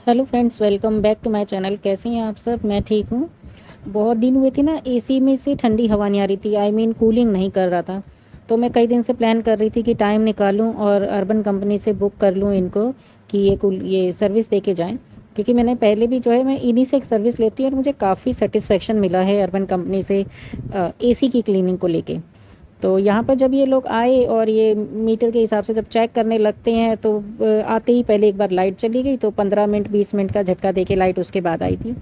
Hello friends, welcome back to my channel. कैसे हैं आप सब? मैं ठीक हूँ। बहुत दिन हुए थे ना, एसी में से ठंडी हवा नहीं आ रही थी। कूलिंग नहीं कर रहा था। तो मैं कई दिन से प्लान कर रही थी कि टाइम निकालूं और अर्बन कंपनी से बुक कर लूं इनको कि ये सर्विस दे के जाएँ। क्योंकि मैंने पहले भी जो है मैं इन्हीं से एक सर्विस लेती हूँ और मुझे काफ़ी सेटिस्फेक्शन मिला है अर्बन कंपनी से एसी की क्लीनिंग को लेके। तो यहाँ पर जब ये लोग आए और ये मीटर के हिसाब से जब चेक करने लगते हैं तो आते ही पहले एक बार लाइट चली गई, तो 15 मिनट 20 मिनट का झटका देके लाइट उसके बाद आई थी।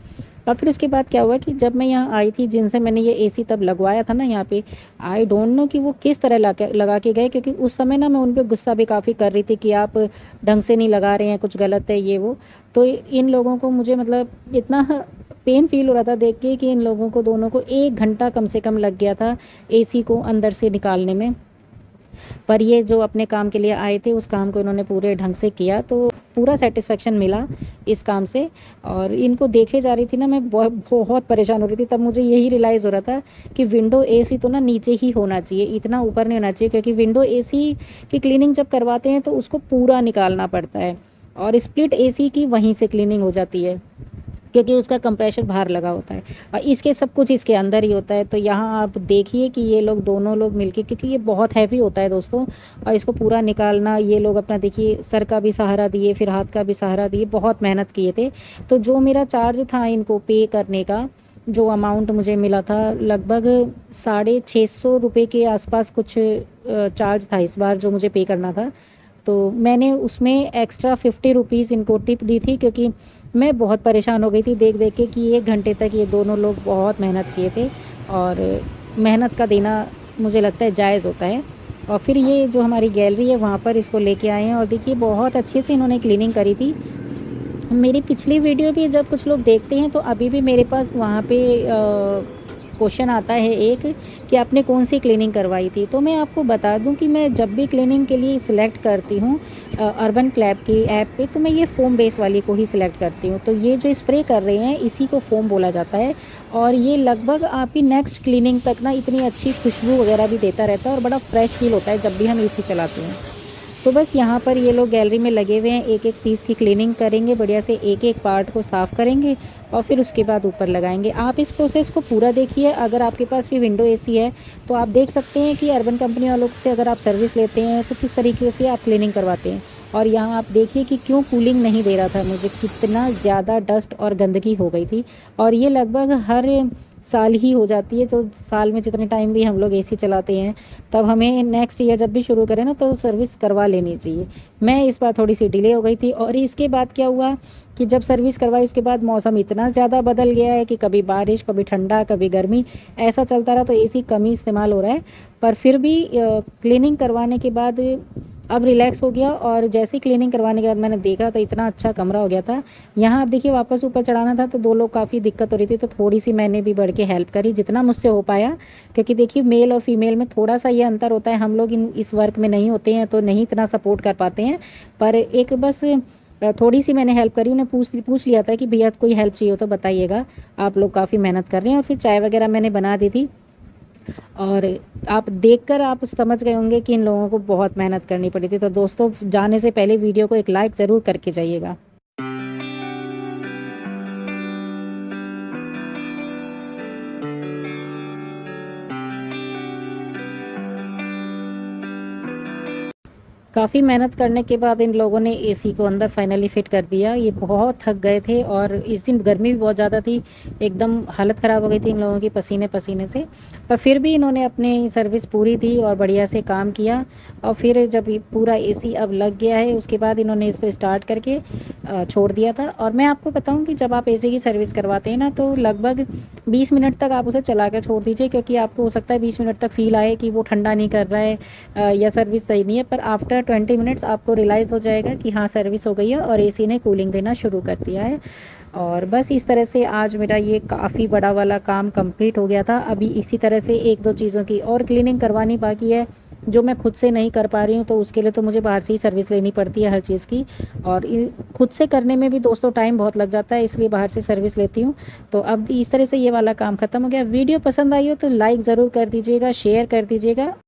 और फिर उसके बाद क्या हुआ कि जब मैं यहाँ आई थी, जिनसे मैंने ये एसी तब लगवाया था ना यहाँ पे, आई डोंट नो कि वो किस तरह लगा के गए। क्योंकि उस समय ना मैं उन पर गुस्सा भी काफ़ी कर रही थी कि आप ढंग से नहीं लगा रहे हैं, कुछ गलत है ये वो। तो इन लोगों को मुझे मतलब इतना पेन फील हो रहा था देख के कि इन लोगों को दोनों को 1 घंटा कम से कम लग गया था एसी को अंदर से निकालने में। पर ये जो अपने काम के लिए आए थे उस काम को इन्होंने पूरे ढंग से किया, तो पूरा सेटिस्फेक्शन मिला इस काम से। और इनको देखे जा रही थी ना, मैं बहुत परेशान हो रही थी। तब मुझे यही रियलाइज़ हो रहा था कि विंडो एसी तो ना नीचे ही होना चाहिए, इतना ऊपर नहीं होना चाहिए। क्योंकि विंडो एसी की क्लीनिंग जब करवाते हैं तो उसको पूरा निकालना पड़ता है, और स्प्लिट एसी की वहीं से क्लीनिंग हो जाती है क्योंकि उसका कंप्रेशर बाहर लगा होता है और इसके सब कुछ इसके अंदर ही होता है। तो यहाँ आप देखिए कि ये लोग दोनों लोग मिलके, क्योंकि ये बहुत हैवी होता है दोस्तों, और इसको पूरा निकालना, ये लोग अपना देखिए सर का भी सहारा दिए, फिर हाथ का भी सहारा दिए, बहुत मेहनत किए थे। तो जो मेरा चार्ज था इनको पे करने का, जो अमाउंट मुझे मिला था लगभग 650 रुपये के आसपास कुछ चार्ज था इस बार जो मुझे पे करना था। तो मैंने उसमें एक्स्ट्रा 50 रुपीज़ इनको टिप दी थी, क्योंकि मैं बहुत परेशान हो गई थी देख देख के कि 1 घंटे तक ये दोनों लोग बहुत मेहनत किए थे। और मेहनत का देना मुझे लगता है जायज़ होता है। और फिर ये जो हमारी गैलरी है वहाँ पर इसको लेके आए हैं, और देखिए बहुत अच्छे से इन्होंने क्लीनिंग करी थी। मेरी पिछली वीडियो भी जब कुछ लोग देखते हैं तो अभी भी मेरे पास वहाँ पे क्वेश्चन आता है एक, कि आपने कौन सी क्लीनिंग करवाई थी। तो मैं आपको बता दूं कि मैं जब भी क्लीनिंग के लिए सिलेक्ट करती हूँ अर्बन क्लैब की ऐप पे, तो मैं ये फ़ोम बेस वाली को ही सिलेक्ट करती हूँ। तो ये जो स्प्रे कर रहे हैं इसी को फ़ोम बोला जाता है, और ये लगभग आपकी नेक्स्ट क्लीनिंग तक ना इतनी अच्छी खुशबू वगैरह भी देता रहता है और बड़ा फ्रेश फील होता है जब भी हम इसी चलाते हैं। तो बस यहाँ पर ये लोग गैलरी में लगे हुए हैं, एक एक चीज़ की क्लीनिंग करेंगे, बढ़िया से एक एक पार्ट को साफ़ करेंगे और फिर उसके बाद ऊपर लगाएंगे। आप इस प्रोसेस को पूरा देखिए। अगर आपके पास भी विंडो एसी है तो आप देख सकते हैं कि अर्बन कंपनी वालों से अगर आप सर्विस लेते हैं तो किस तरीके से आप क्लीनिंग करवाते हैं। और यहाँ आप देखिए कि क्यों कूलिंग नहीं दे रहा था मुझे, कितना ज़्यादा डस्ट और गंदगी हो गई थी। और ये लगभग हर साल ही हो जाती है। तो साल में जितने टाइम भी हम लोग एसी चलाते हैं, तब हमें नेक्स्ट ईयर जब भी शुरू करें ना तो सर्विस करवा लेनी चाहिए। मैं इस बार थोड़ी सी डिले हो गई थी। और इसके बाद क्या हुआ कि जब सर्विस करवाई उसके बाद मौसम इतना ज़्यादा बदल गया है कि कभी बारिश, कभी ठंडा, कभी गर्मी, ऐसा चलता रहा। तो एसी कम ही इस्तेमाल हो रहा है। पर फिर भी क्लीनिंग करवाने के बाद अब रिलैक्स हो गया। और जैसे ही क्लीनिंग करवाने के बाद मैंने देखा तो इतना अच्छा कमरा हो गया था। यहाँ आप देखिए वापस ऊपर चढ़ाना था तो दो लोग काफ़ी दिक्कत हो रही थी, तो थोड़ी सी मैंने भी बढ़ के हेल्प करी जितना मुझसे हो पाया। क्योंकि देखिए मेल और फीमेल में थोड़ा सा ये अंतर होता है, हम लोग इस वर्क में नहीं होते हैं तो नहीं इतना सपोर्ट कर पाते हैं। पर एक बस थोड़ी सी मैंने हेल्प करी। उन्हें पूछ लिया था कि भैया कोई हेल्प चाहिए हो तो बताइएगा, आप लोग काफ़ी मेहनत कर रहे हैं। और फिर चाय वगैरह मैंने बना दी थी। और आप देखकर आप समझ गए होंगे कि इन लोगों को बहुत मेहनत करनी पड़ी थी। तो दोस्तों, जाने से पहले वीडियो को एक लाइक ज़रूर करके जाइएगा। काफ़ी मेहनत करने के बाद इन लोगों ने एसी को अंदर फाइनली फिट कर दिया। ये बहुत थक गए थे और इस दिन गर्मी भी बहुत ज़्यादा थी, एकदम हालत ख़राब हो गई थी इन लोगों की पसीने पसीने से। पर फिर भी इन्होंने अपनी सर्विस पूरी दी और बढ़िया से काम किया। और फिर जब ये पूरा एसी अब लग गया है उसके बाद इन्होंने इसको स्टार्ट करके छोड़ दिया था। और मैं आपको बताऊँ कि जब आप एसी की सर्विस करवाते हैं ना तो लगभग 20 मिनट तक आप उसे चला कर छोड़ दीजिए, क्योंकि आपको हो सकता है 20 मिनट तक फील आए कि वो ठंडा नहीं कर रहा है या सर्विस सही नहीं है। पर आफ्टर 20 मिनट्स आपको रियलाइज़ हो जाएगा कि हाँ सर्विस हो गई है और एसी ने कूलिंग देना शुरू कर दिया है। और बस इस तरह से आज मेरा ये काफ़ी बड़ा वाला काम कंप्लीट हो गया था। अभी इसी तरह से एक दो चीज़ों की और क्लीनिंग करवानी बाकी है जो मैं खुद से नहीं कर पा रही हूँ, तो उसके लिए तो मुझे बाहर से ही सर्विस लेनी पड़ती है हर चीज़ की। और खुद से करने में भी दोस्तों टाइम बहुत लग जाता है, इसलिए बाहर से सर्विस लेती हूँ। तो अब इस तरह से ये वाला काम ख़त्म हो गया। वीडियो पसंद आई हो तो लाइक ज़रूर कर दीजिएगा, शेयर कर दीजिएगा।